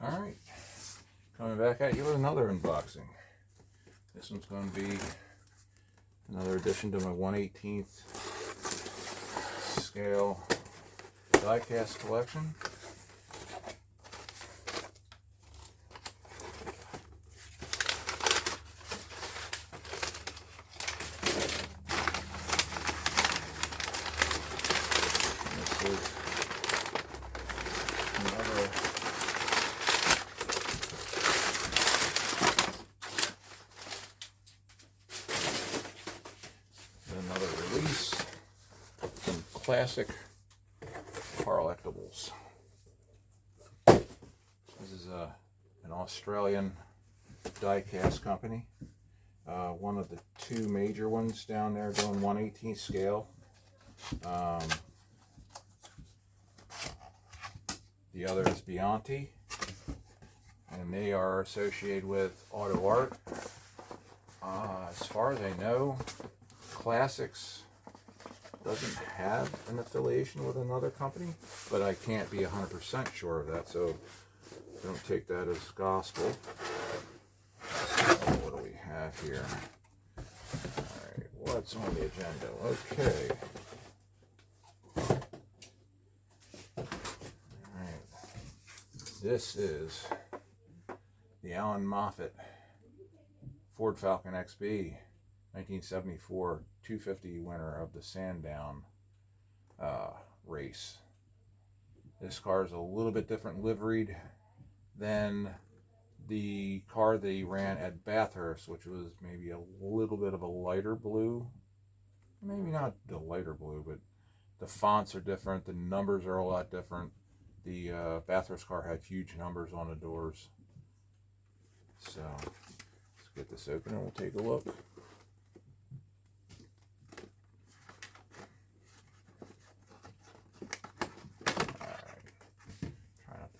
Alright, coming back at you with another unboxing. This one's going to be another addition to my 1/18 scale die-cast collection. This is another release from classic Carlectables. This is an Australian die-cast company. One of the two major ones down there doing 1/18 scale. The other is Bionti, and they are associated with Auto Art. As far as I know, Classics doesn't have an affiliation with another company, but I can't be 100% sure of that, so don't take that as gospel. So what do we have here? Alright, what's on the agenda? Okay. Alright. This is the Alan Moffat Ford Falcon XB 1974 250 winner of the Sandown race. This car is a little bit different liveried than the car that he ran at Bathurst, which was maybe a little bit of a lighter blue. Maybe not the lighter blue, but the fonts are different, the numbers are a lot different. The Bathurst car had huge numbers on the doors. So let's get this open and we'll take a look.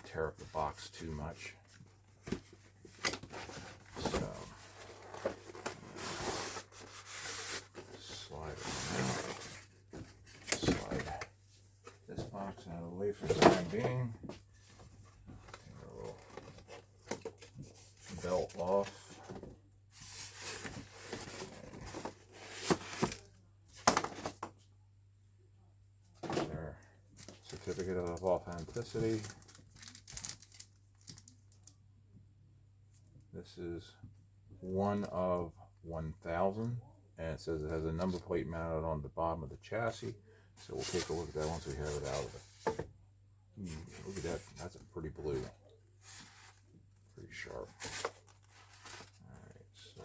Tear up the box too much. So slide this box out of the way for the time being. Take a little belt off. Their certificate of authenticity. This is one of 1,000, and it says it has a number plate mounted on the bottom of the chassis. So we'll take a look at that once we have it out of it. Look at that, that's a pretty blue. Pretty sharp. Alright, so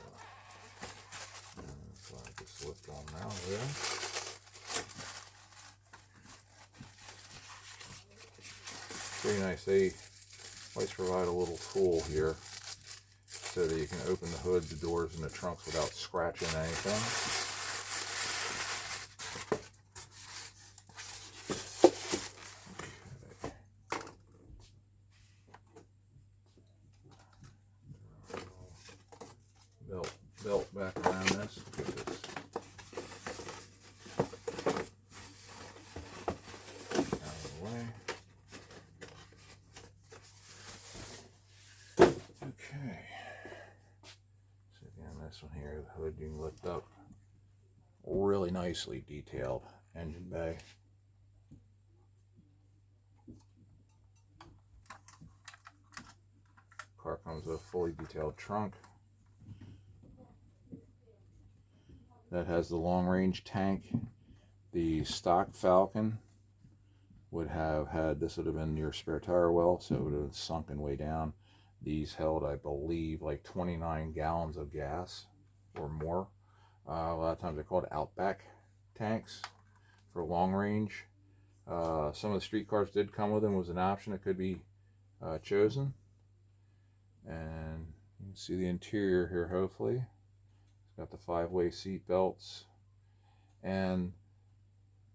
slide this lift on now there. Pretty nice. They always provide a little tool here so that you can open the hood, the doors, and the trunks without scratching anything. Okay. Belt back around this. Get this out of the way. Okay. This one here, the hood you can lift up, really nicely detailed engine bay. Car comes with a fully detailed trunk that has the long range tank. The stock Falcon would have had, this would have been your spare tire well, so it would have sunken way down. These held, I believe, like 29 gallons of gas or more. A lot of times they're called Outback tanks for long range. Some of the street cars did come with them, was an option that could be chosen. And you can see the interior here, hopefully. It's got the 5-way seat belts. And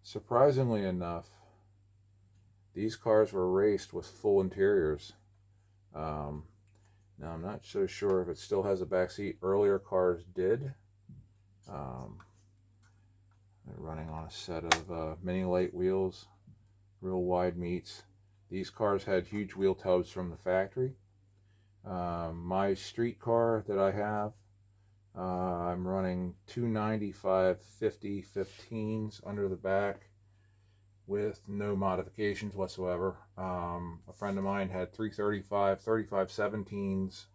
surprisingly enough, these cars were raced with full interiors. Now, I'm not so sure if it still has a back seat. Earlier cars did. They're running on a set of mini light wheels, real wide meets. These cars had huge wheel tubs from the factory, My street car that I have, I'm running 295 50 15s under the back with no modifications whatsoever. A friend of mine had 335 35 17s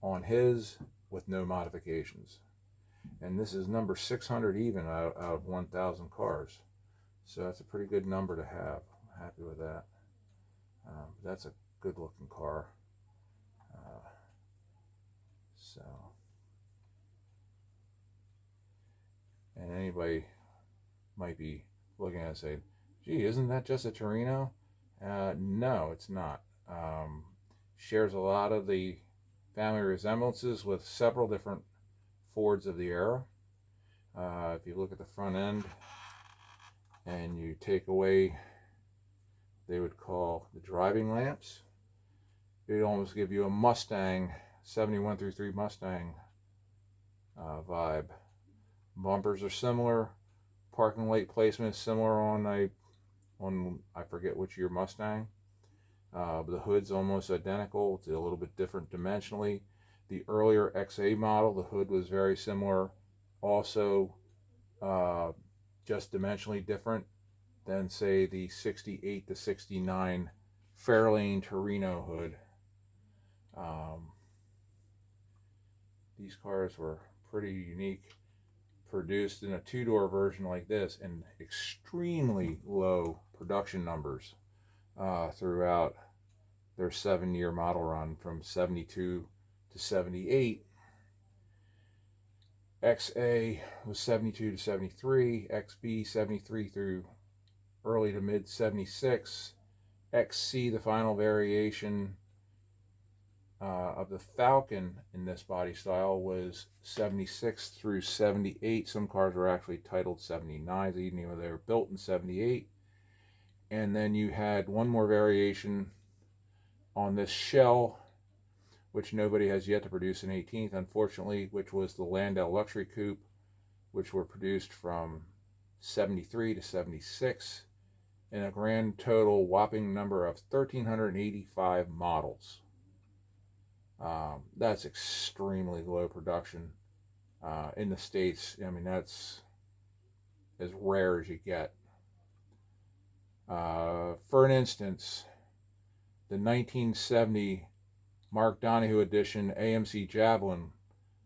on his with no modifications. And this is number 600 even out of 1,000 cars. So that's a pretty good number to have. I'm happy with that. That's a good looking car. So, and anybody might be looking at it and saying, gee, isn't that just a Torino? No, it's not. Shares a lot of the family resemblances with several different Fords of the era. If you look at the front end and you take away, they would call the driving lamps, it would almost give you a Mustang, 71 through 3 Mustang vibe. Bumpers are similar. Parking light placement is similar on I forget which year Mustang. But the hood's almost identical. It's a little bit different dimensionally. The earlier XA model, the hood was very similar, also just dimensionally different than, say, the 68 to 69 Fairlane Torino hood. These cars were pretty unique, produced in a two-door version like this, and extremely low production numbers throughout their 7-year model run from 72 to 78. XA was 72 to 73, XB 73 through early to mid 76, XC, the final variation of the Falcon in this body style, was 76 through 78. Some cars were actually titled 79s, even though they were built in 78. And then you had one more variation on this shell, which nobody has yet to produce an 18th, unfortunately, which was the Landau Luxury Coupe, which were produced from 73 to 76 in a grand total whopping number of 1,385 models. That's extremely low production in the States. I mean, that's as rare as you get. For an instance, the 1970 Mark Donahue edition AMC Javelin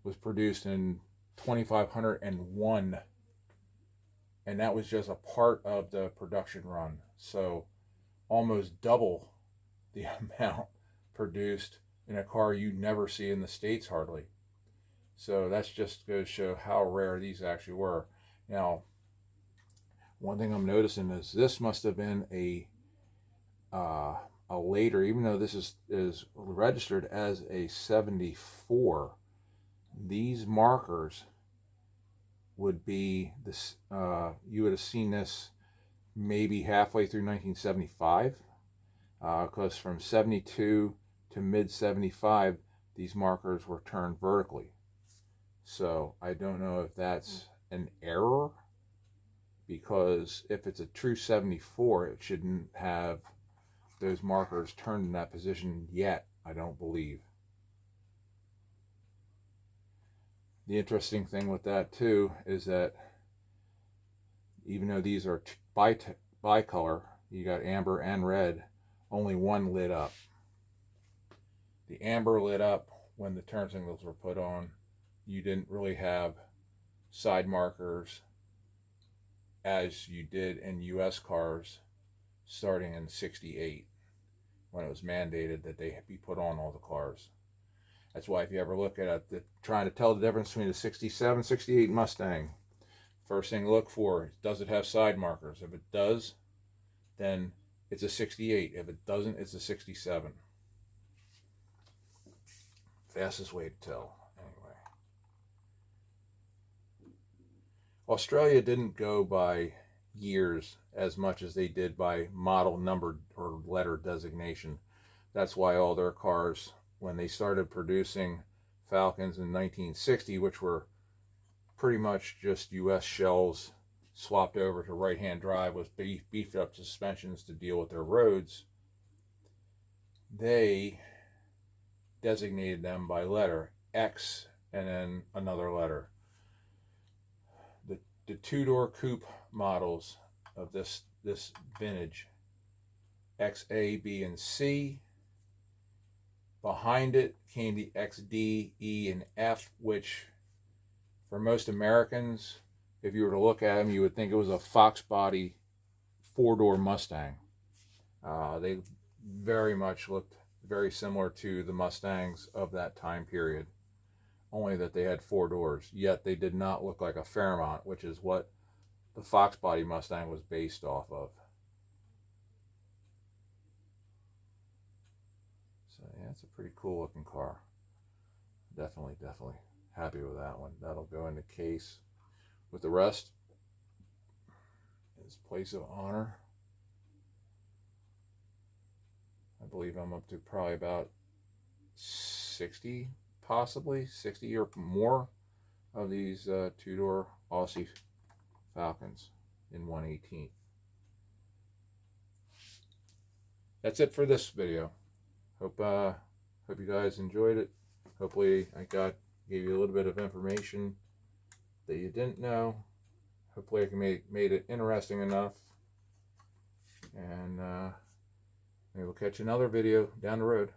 was produced in 2,501, and that was just a part of the production run. So almost double the amount produced in a car you never see in the States hardly. So that's just going to show how rare these actually were. Now, one thing I'm noticing is this must have been a later, even though this is registered as a 74, these markers would be this. You would have seen this maybe halfway through 1975, because from 72 to mid 75, these markers were turned vertically. So I don't know if that's an error, because if it's a true 74, it shouldn't have those markers turned in that position yet, I don't believe. The interesting thing with that too is that even though these are bicolor, you got amber and red, only one lit up. The amber lit up when the turn signals were put on. You didn't really have side markers as you did in US cars starting in 68, when it was mandated that they be put on all the cars. That's why if you ever look at it, trying to tell the difference between a 67, 68 Mustang, first thing to look for, does it have side markers? If it does, then it's a 68. If it doesn't, it's a 67. Fastest way to tell, anyway. Australia didn't go by years as much as they did by model number or letter designation. That's why all their cars, when they started producing Falcons in 1960, which were pretty much just US shells swapped over to right-hand drive with beefed up suspensions to deal with their roads, they designated them by letter X and then another letter. The two-door coupe models of this vintage, X, A, B, and C. Behind it came the X, D, E, and F, which for most Americans, if you were to look at them, you would think it was a Fox body four-door Mustang. They very much looked very similar to the Mustangs of that time period, only that they had four doors, yet they did not look like a Fairmont, which is what the Fox body Mustang was based off of. So yeah, it's a pretty cool looking car. Definitely happy with that one. That'll go in the case with the rest. His place of honor. I believe I'm up to probably about 60, possibly 60 or more of these two-door Aussie Falcons in 1/18. That's it for this video. Hope you guys enjoyed it. Hopefully I gave you a little bit of information that you didn't know. Hopefully I can made it interesting enough. And maybe we'll catch another video down the road.